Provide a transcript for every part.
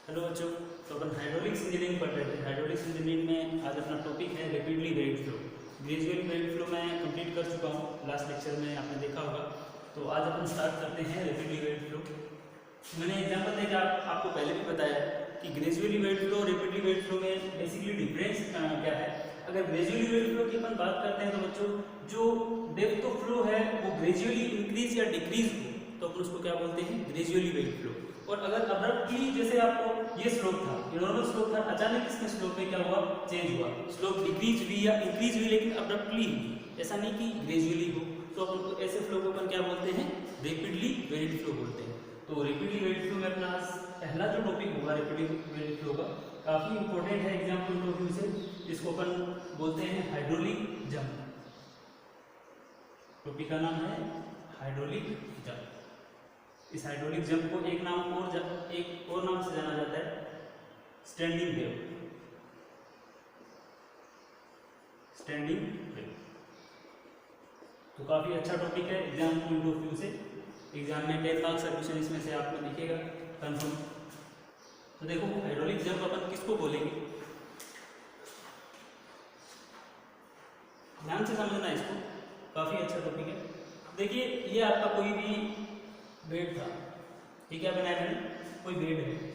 Hello बच्चों। तो अपन hydraulics engineering पढ़ रहे थे। हाइड्रोलिक्स इंजीनियरिंग में आज अपना टॉपिक है rapidly varied flow. Gradually varied flow मैं कंप्लीट कर चुका हूँ, लास्ट लेक्चर में आपने देखा होगा। तो आज अपन स्टार्ट करते हैं रेपिडली वेरिड फ्लो। मैंने एग्जांपल देकर आपको पहले भी बताया कि gradually varied flow rapidly varied flow में बेसिकली डिफरेंस क्या है। अगर ग्रेजुअली वेरिड फ्लो की अपन बात करते हैं तो बच्चों, जो डेप्थ ऑफ फ्लो है वो ग्रेजुअली इंक्रीज या डिक्रीज हो तो अपन उसको क्या बोलते हैं, ग्रेजुअली वेरिड फ्लो। और अगर अब्रप्टली, जैसे आपको ये स्लोप था, ये नॉर्मल स्लोप था, अचानक इसमें स्लोप में क्या हुआ, चेंज हुआ, स्लोप डिक्रीज हुई या इंक्रीज हुई, लेकिन अब्रप्टली हुई, ऐसा नहीं कि ग्रेजुअली हो। तो अपन ऐसे फ्लो को अपन क्या बोलते हैं, रेपिडली वेरिड फ्लो बोलते हैं। तो रेपिडली वेरिड फ्लो में अपना पहला जो टॉपिक होगा रेपिडली वेरिड फ्लो का, काफी इंपॉर्टेंट है एग्जाम्पल पॉइंट ऑफ व्यू से। इसको अपन बोलते हैं हाइड्रोलिक जंप। टॉपिक का नाम है हाइड्रोलिक जंप। इस हाइड्रोलिक जंप को एक और नाम से जाना जाता है, स्टैंडिंग वेव। स्टैंडिंग वेव तो काफी अच्छा टॉपिक है एग्जाम पॉइंट ऑफ व्यू से। एग्जाम में 10 मार्क्स क्वेश्चन इसमें से आपको दिखेगा कंफर्म। तो देखो, हाइड्रोलिक जंप अपन किसको बोलेंगे, ध्यान से समझना इसको, काफी अच्छा टॉपिक है। देखिए, ये आपका कोई भी बेड था, ठीक है, बनाया मैंने, कोई बेड है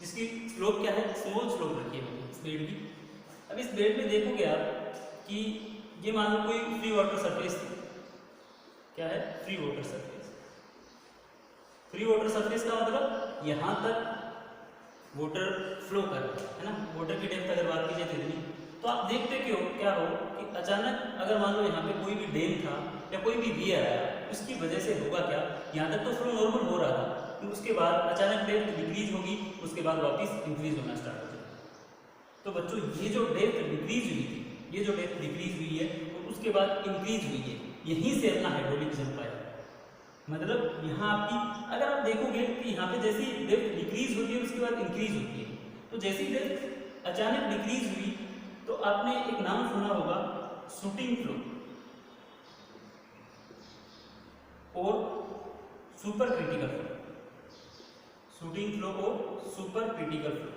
जिसकी स्लोप क्या है, स्मॉल स्लोप रखी है इस बेड की। अब इस बेड में देखोगे आप कि ये मान लो कोई फ्री वाटर सरफेस थी। क्या है, free water surface. Free water surface का मतलब यहां तक वाटर फ्लो कर रहा है ना। वाटर की डेप्थ अगर बात की जाए इतनी, तो आप देखते क्यों क्या हो कि अचानक अगर मान लो यहाँ पे कोई भी डैम था या कोई भी वियर आया, उसकी वजह से होगा क्या, यहाँ तक तो फ्लो नॉर्मल हो रहा था, तो उसके बाद अचानक डेप्थ डिक्रीज होगी, उसके बाद वापस इंक्रीज होना स्टार्ट हो जाएगा। तो बच्चों, ये जो डेप्थ डिक्रीज हुई थी, ये जो डेप्थ डिक्रीज हुई है और उसके बाद इंक्रीज हुई है, यहीं से अपना हाइड्रोलिक जंप आया। मतलब यहाँ आपकी, अगर आप देखोगे कि यहाँ पे जैसी डेप्थ डिक्रीज होती है उसके बाद इंक्रीज होती है, तो जैसी डेप्थ अचानक डिक्रीज हुई तो आपने एक नाम सुना होगा, शूटिंग फ्लो और super critical flow. Shooting flow और सुपर क्रिटिकल फ्लो।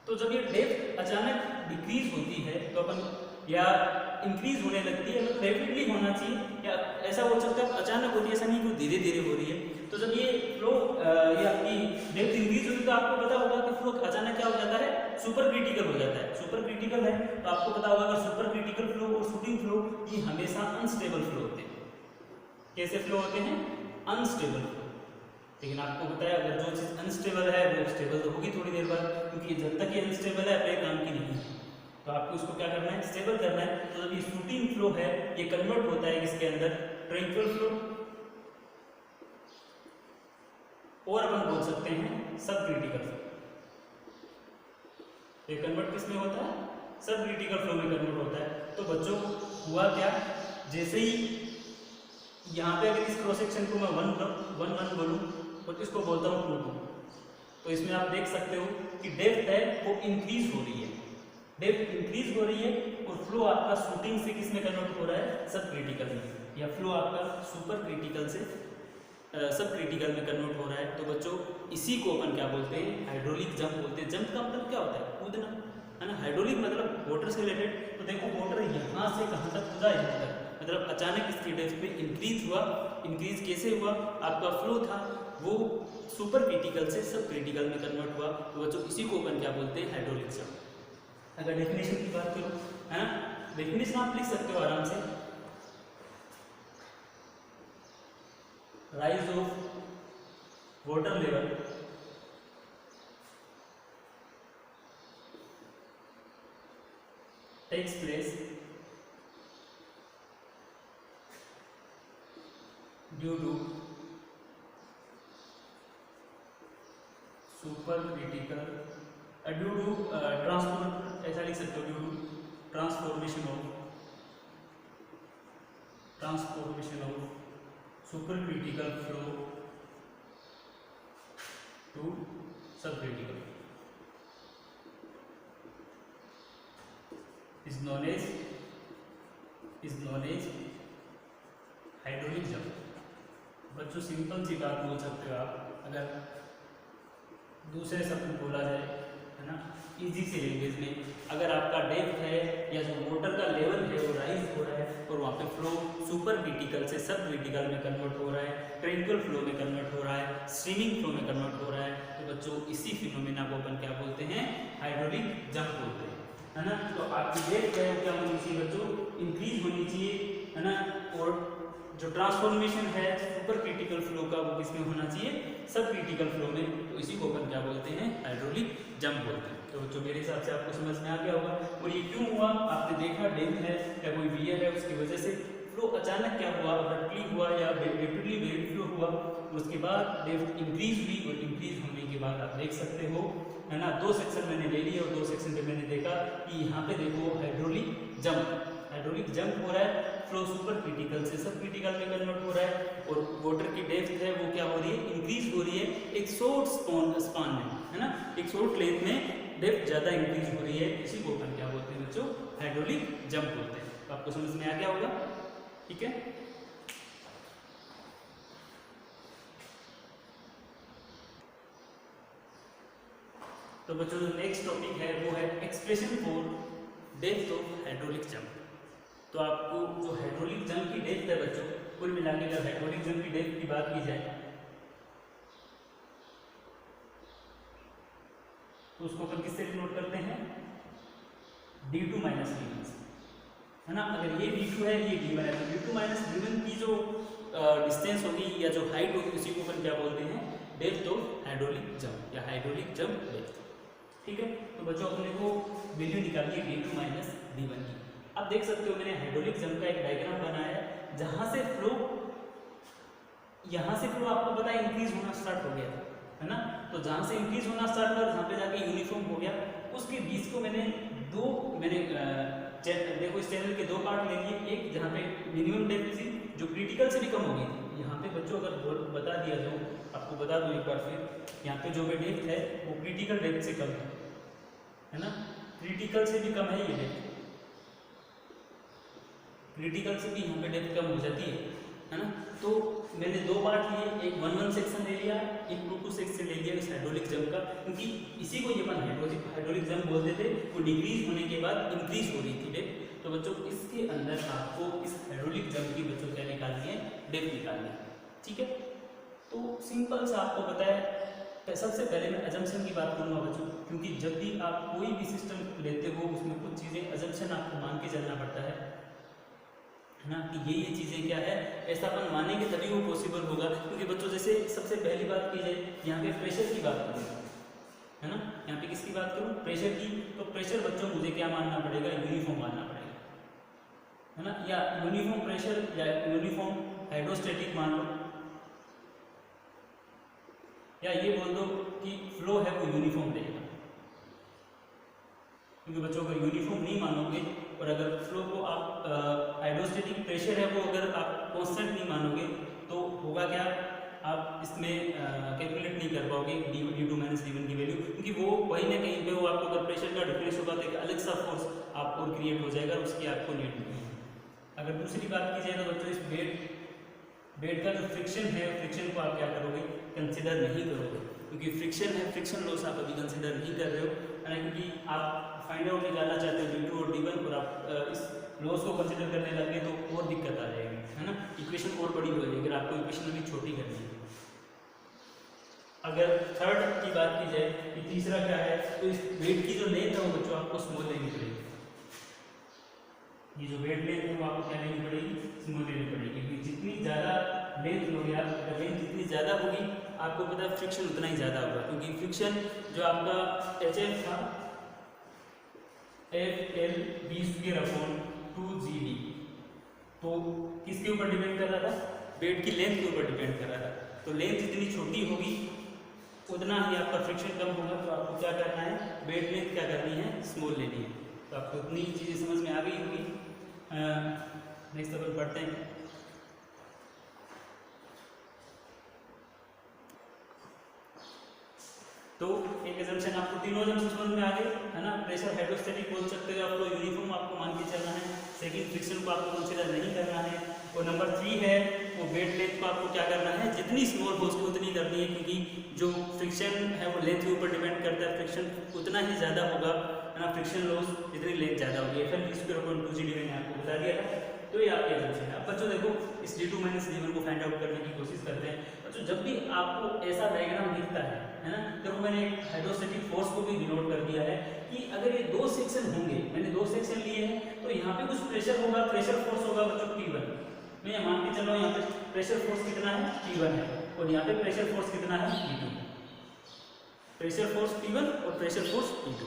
तो जब ये डेप्थ अचानक डिक्रीज होती है तो अपन, या इंक्रीज होने लगती है, मतलब रैपिडली होना चाहिए, या ऐसा हो सकता है अचानक होती है, ऐसा नहीं कि धीरे धीरे हो रही है। तो जब ये फ्लो, ये आपकी डेप्थ इंक्रीज होती है तो आपको पता होगा कि फ्लो अचानक क्या हो जाता है, सुपर क्रिटिकल हो जाता है। सुपर क्रिटिकल है तो आपको पता होगा अगर सुपर क्रिटिकल फ्लो और शूटिंग फ्लो ये हमेशा अनस्टेबल फ्लो होते हैं। कैसे फ्लो होते हैं, अनस्टेबल फ्लो। लेकिन आपको बताया, अगर जो चीज अनस्टेबल है वो स्टेबल तो होगी थोड़ी देर बाद, क्योंकि जब तक ये अनस्टेबल है अपने काम की नहीं है, तो आपको इसको क्या करना है, स्टेबल करना है। तो जब ये शूटिंग फ्लो है ये कन्वर्ट होता है किसके अंदर, ट्रैंक्विल फ्लो, और अपन बोल सकते हैं सब क्रिटिकल फ्लो। ये कन्वर्ट किस में होता है, सब क्रिटिकल फ्लो में कन्वर्ट होता है। तो बच्चों हुआ क्या, जैसे ही यहाँ पे अगर इस क्रॉस सेक्शन को मैं 1 बोलूँ और इसको बोलता हूँ 2, तो इसमें आप देख सकते हो कि डेप्थ है वो इंक्रीज हो रही है, डेप्थ इंक्रीज हो रही है, और फ्लो आपका शूटिंग से किस में कन्वर्ट हो रहा है, सब क्रिटिकल में, या फ्लो आपका सुपर क्रिटिकल से सब क्रिटिकल में कन्वर्ट हो रहा है। तो बच्चों, इसी को अपन क्या बोलते हैं, हाइड्रोलिक जंप बोलते हैं। जंप का मतलब क्या होता है, कूदना, है ना। हाइड्रोलिक मतलब वाटर से रिलेटेड। तो देखो, वाटर यहाँ से कहाँ तक कूदा, यहाँ तक, मतलब अचानक इसकी डेप्थ पे इंक्रीज हुआ। इंक्रीज कैसे हुआ, आपका फ्लो था वो सुपर क्रिटिकल से सब क्रिटिकल में कन्वर्ट हुआ। तो बच्चों, इसी को अपन क्या बोलते हैं, हाइड्रोलिक जंप। अगर डेफिनेशन की बात करूं, है ना, डेफिनेशन आप लिख सकते हो आराम से। Rise of water level takes place due to super critical, due to transform, ऐसा लिख सकते हो, due to transformation of super critical flow to sub critical is known as hydraulic jump. बच्चों, सिंपल सी बात बोल सकते हो आप, अगर दूसरे शब्द में बोला जाए, है ना, इजी से लैंग्वेज में, अगर आपका डेप्थ है या जो वाटर का लेवल है वो राइज हो रहा है और वहाँ पे फ्लो सुपर क्रिटिकल से सब क्रिटिकल में कन्वर्ट हो रहा है, ट्रैंक्विल फ्लो में कन्वर्ट हो रहा है, स्ट्रीमिंग फ्लो में कन्वर्ट हो रहा है, तो बच्चों इसी फिनोमेना को अपन क्या बोलते हैं, हाइड्रोलिक जंप बोलते हैं, है ना। तो आपकी डेप्थ है वो क्या होनी चाहिए बच्चों, इंक्रीज होनी चाहिए, है ना, और जो ट्रांसफॉर्मेशन है सुपर क्रिटिकल फ्लो का वो किसमें होना चाहिए, सब क्रिटिकल फ्लो में, तो इसी को अपन क्या बोलते हैं, हाइड्रोलिक जंप बोलते हैं। तो बच्चों मेरे हिसाब से आपको समझ में आ गया होगा। और ये क्यों हुआ, आपने देखा डेप्थ है या कोई वियर है उसकी वजह से फ्लो अचानक क्या हुआ, अब्रप्टली हुआ या रैपिडली वेरी फ्लो हुआ, उसके बाद डेप्थ इंक्रीज हुई और इंक्रीज होने के बाद आप देख सकते हो, है ना, दो सेक्शन मैंने ले लिए और दो सेक्शन पे मैंने देखा कि यहाँ पे देखो हाइड्रोलिक जंप हो रहा है, फ्लो सुपर क्रिटिकल से सब क्रिटिकल में कन्वर्ट हो रहा है और वाटर की डेप्थ है वो क्या हो रही है, इंक्रीज हो रही है एक शॉर्ट स्पान में, है ना, एक शॉर्ट लेंथ में डेप्थ ज़्यादा इंक्रीज हो रही है, इसी को अपन क्या बोलते हैं बच्चों, हाइड्रोलिक जंप बोलते हैं। तो आपको समझ में आ गया होगा, ठीक है। तो बच्चों जो नेक्स्ट टॉपिक है वो है expression for depth of hydraulic jump. तो आपको जो हाइड्रोलिक जंप की डेप्थ है बच्चों, कुल मिला के अगर हाइड्रोलिक जंप की डेप्थ की बात की जाए तो उसको अपन किससे डिनोट करते हैं, d2 माइनस d1 से, है ना। अगर ये d2 है ये d1 है तो d2 माइनस d1 की जो डिस्टेंस होगी या जो हाइट होगी उसी को अपन क्या बोलते हैं, डेप्थ ऑफ हाइड्रोलिक जंप या हाइड्रोलिक जंप डेप्थ, ठीक है। तो बच्चों अपने को वैल्यू निकालिए d2 माइनस d1 की। अब देख सकते हो मैंने हाइड्रोलिक जंप का एक डायग्राम बनाया है जहां से फ्लो, यहाँ से फ्लो आपको पता है इंक्रीज होना स्टार्ट हो गया, है ना। तो जहाँ से इंक्रीज होना स्टार्ट हुआ जहाँ पे जाके यूनिफॉर्म हो गया, उसके बीच को मैंने देखो इस चैनल के दो पार्ट ले लिए, एक जहाँ पे मिनिमम डेप्थ थी जो क्रिटिकल से भी कम हो गई थी, यहाँ पे बच्चों अगर बता दिया जाए, आपको बता दूँ एक बार फिर, यहाँ पे जो भी डेप्थ है वो क्रिटिकल डेप्थ से कम है ना, क्रिटिकल से भी कम है ये डेप्थ, क्रिटिकल से भी यहाँ पे डेप्थ कम हो जाती है ना। तो मैंने दो पार्ट लिए, एक 1-1 सेक्शन ले लिया, एक 2-2 सेक्शन ले लिया इस हाइड्रोलिक जंप का, क्योंकि इसी को ये अपन हाइड्रोलिक जंप बोलते थे, वो डिक्रीज होने के बाद इंक्रीज हो रही थी डेप्थ। तो बच्चों इसके अंदर आपको इस हाइड्रोलिक जंप की बच्चों क्या निकालनी है, डेप्थ निकालनी है, ठीक है। तो सिंपल सा आपको पता है, सबसे पहले मैं अजम्पशन की बात करूँगा बच्चों, क्योंकि जब भी आप कोई भी सिस्टम लेते हो उसमें कुछ चीज़ें अजम्पशन आपको मान के चलना पड़ता है ना, कि ये चीज़ें क्या है, ऐसा अपन मानेंगे तभी वो पॉसिबल होगा। क्योंकि बच्चों जैसे सबसे पहली बात की जाए, यहाँ पे प्रेशर की बात करूँ, है ना, यहाँ पे किसकी बात करूँ, प्रेशर की। तो प्रेशर बच्चों मुझे क्या मानना पड़ेगा, यूनिफॉर्म मानना पड़ेगा, है ना, या यूनिफॉर्म प्रेशर या यूनिफॉर्म हाइड्रोस्टेटिक मान लो, या ये बोल दो कि फ्लो है वो यूनिफॉर्म रहेगा। क्योंकि बच्चों अगर यूनिफॉर्म नहीं मानोगे और अगर फ्लो को आप हाइड्रोस्टेटिक प्रेशर है वो अगर आप कांस्टेंट नहीं मानोगे तो होगा क्या, आप इसमें कैलकुलेट नहीं कर पाओगे d2 माइनस d1 की वैल्यू, क्योंकि वो कहीं ना कहीं पे वो आपको अगर प्रेशर का डिफरेंस होगा तो एक अलग सा फोर्स आपको क्रिएट हो जाएगा, उसकी आपको नीड नहीं है। अगर दूसरी बात की जाए तो बच्चों इस बेड का जो फ्रिक्शन है, फ्रिक्शन को आप क्या करोगे, कंसिडर नहीं करोगे, क्योंकि फ्रिक्शन है, फ्रिक्शन लॉस आप अभी कंसिडर नहीं कर रहे हो, है ना, क्योंकि आप फाइंड आउट निकालना चाहते हो d2 और d1 और आप इस लॉस को कंसिडर करने लगे तो और दिक्कत आ जाएगी, है ना, इक्वेशन और बड़ी हो जाएगी अगर आपको इक्वेशन अभी छोटी करनी है। अगर थर्ड की बात की जाए कि तीसरा क्या है, तो इस वेट की जो लेंथ है वो बच्चों आपको स्मॉल लेनी पड़ेगी, ये जो वेट लेंथ है वो आपको क्या लेनी पड़ेगी, स्मॉल लेनी पड़ेगी, क्योंकि जितनी ज़्यादा लेंथ लोगे आप, अगर लेंथ जितनी ज़्यादा होगी आपको पता है फ्रिक्शन उतना ही ज़्यादा होगा, क्योंकि फ्रिक्शन जो आपका HF था FL/2GD, तो किसके ऊपर डिपेंड कर रहा था, बेड की लेंथ के ऊपर डिपेंड कर रहा था। तो लेंथ जितनी छोटी होगी उतना ही आपका फ्रिक्शन कम होगा, तो आपको क्या करना है, बेड लेंथ क्या करनी है, स्मॉल लेनी है। तो आपको उतनी चीज़ें समझ में आ गई होगी। नेक्स्ट अपन पढ़ते हैं। तो एक एजम्पशन आपको तीनों एजम्पशन समझ में आ गए, है ना। प्रेशर हाइड्रोस्टेटिक बोल सकते हो आप, यूनिफॉर्म आपको मान के चलना है। सेकंड, फ्रिक्शन को आपको कंसीडर नहीं करना है। और नंबर 3 है वो बेड लेंथ को आपको क्या करना है, जितनी स्मॉल हो उसको उतनी करनी है, क्योंकि जो फ्रिक्शन है वो लेंथ के ऊपर डिपेंड करता है, फ्रिक्शन उतना ही ज़्यादा होगा, है ना, फ्रिक्शन लॉस जितनी लेंथ ज़्यादा होगी। Fn²/2gd मैंने आपको बता दिया था, तो ये आपके एग्जाम्पल है। अब बच्चों देखो इस d2 - d1 को फाइंड आउट करने की कोशिश करते हैं। बच्चों जब भी आपको ऐसा डायग्राम दिखता है ना, देखो मैंने एक हाइड्रोस्टैटिक फोर्स को भी डिनोट कर दिया है कि अगर ये दो सेक्शन होंगे, मैंने दो सेक्शन लिए हैं, तो यहाँ पे कुछ प्रेशर होगा, प्रेशर फोर्स होगा बच्चों P1। मैं ये मान के चल रहा हूँ यहाँ पे प्रेशर फोर्स कितना है, P1 है, और यहाँ पे प्रेशर फोर्स कितना है, P2। प्रेशर फोर्स P1 और प्रेशर फोर्स P2।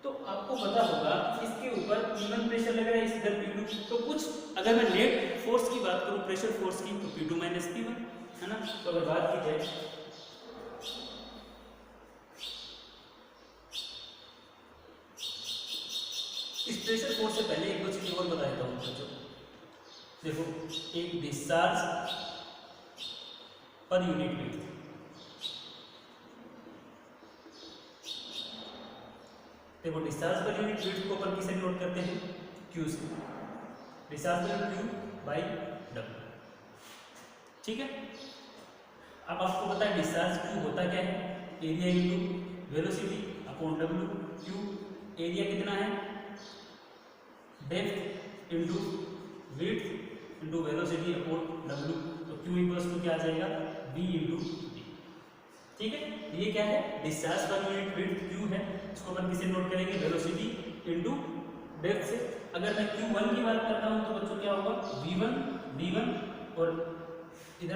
तो आपको पता होगा इसके ऊपर P1 प्रेशर लग रहा है, इस इधर P2। तो कुछ अगर मैं नेट फोर्स की बात करूँ प्रेशर फोर्स की, तो P2 - P1, है ना। तो अगर बात की जाए इस प्रेशर फोर्स से पहले एक दो चीज और बता देता हूँ बच्चों। देखो एक डिस्चार्ज पर यूनिट वेट, देखो डिस्चार्ज पर यूनिट वेट को अपन किसे नोट करते हैं, Q से। डिस्चार्ज पर Q बाई W, ठीक है। अब आपको पता है डिस्चार्ज Q होता क्या है, area into velocity upon W। Q area कितना है, depth into width into velocity upon W। तो Q इक्वल्स टू क्या आ जाएगा, V इंटू D, ठीक है। ये क्या है, discharge per unit weight Q है, इसको अपन किसे नोट करेंगे, वेलोसिटी इंटू डेप्थ से। अगर मैं Q1 की बात करता हूँ तो बच्चों क्या होगा, V1 D1 और